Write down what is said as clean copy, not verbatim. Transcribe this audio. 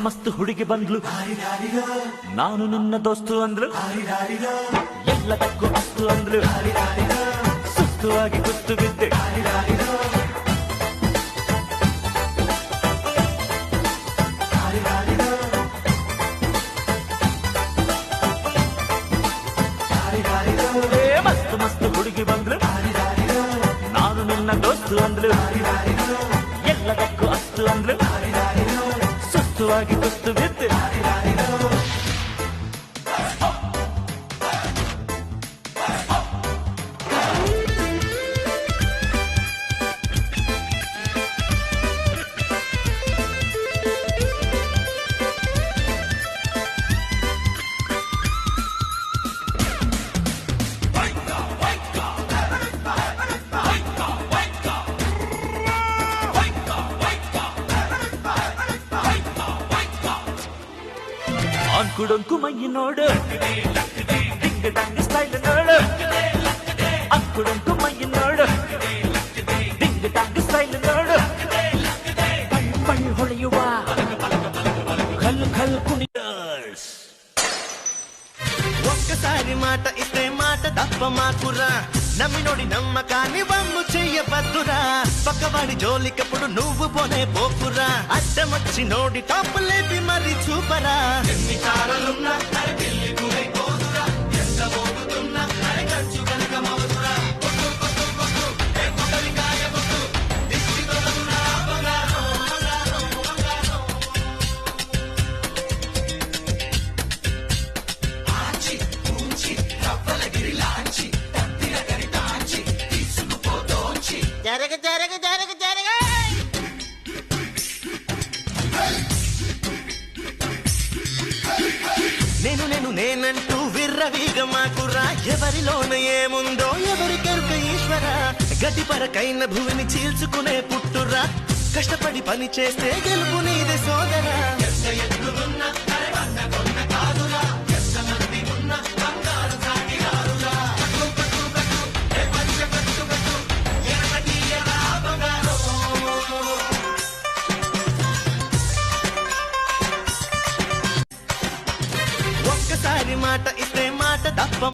ಮಸ್ತ್ ಹುಡುಗಿ ಬಂದ್ಲು ನಾನು ನಿನ್ನ ದೋಸ್ತು ಅಂದ್ಲು ಎಲ್ಲದಕ್ಕೂ ಅಸ್ತು ಅಂದ್ಲು ಸುಸ್ತುವಾಗಿ ಕುತ್ತು ಬಿದ್ದೆ ಮಸ್ತ್ ಮಸ್ತ್ ಹುಡುಗಿ ಬಂದ್ಲು ನಾನು ನಿನ್ನ ದೋಸ್ತು ಅಂದ್ಲು ಎಲ್ಲದಕ್ಕೂ ಅಸ್ತು ಅಂದ್ಲು ಸುಸ್ತುವಾಗಿ ಕುತ್ತು ಬಿದ್ದೆ ಅಂಕುಡೊಂಕು ಮೈ ನೋಡು ಡಿಂಗ್ ಡಂಗ್ ಸ್ಟೈಲ್ ನೋಡು ಅಂಕುಡೊಂಕು ಮೈ ನೋಡು ಡಿಂಗ್ ಡಂಗ್ ಸ್ಟೈಲ್ ನೋಡು ಬಳ್ ಬಳ್ ಹೊಳೆಯುವ ಖಲ್ ಖಲ್ ಕುಣಿಯರ್ಸ್ ఒక్కసారి మాట ఇస్తే మాట తప్ప మాకురా నమ్మి నోడి నమ్మకాన్ని వమ్ము చెయ్యవద్దురా పక్కవాడి జోలికప్పుడు నువ్వు పోనే పోకురా అడ్డమొచ్చి నోడి టాప్ లేపి మరి చూపరా ఎన్ని కారలున్నా అరే పెళ్లి కూరై పోదురా ఎంత మోగుతున్నా అరే ఖర్చు కనుక మవదురా కొట్టు కొట్టు కొట్టు ఏ కొట్టలికాయ కొట్టు దిష్టి తొలగురా బంగారం బంగారం బంగారం ఆచి పూంచి రవ్వలగిరి లాంచి తత్తిర గరిటాంచి తీసుకుపోతోంచి జరగ జరగ జరగ జరగ నేను నేను నేనంటూ విర్రవీగ మాకురా ఎవరిలోన ఏముందో ఎవరికెరుక ఈశ్వర గడ్డి పరకైన భూమిని చీల్చుకునే పుట్టురా కష్టపడి పని చేస్తే గెలుపు నీదే సోదరా ఎంత ఎత్తులున్నా అరే వంద కొన్న కాదురా ఎంత మంది ఉన్న బంగారు సాగిరారురా కట్టు కట్టు కట్టు ఏ పంచ కట్టు కట్టు ఎనకటీయరా బంగారం ఒక్కసారి మాట ఇస్తే మాట తప్ప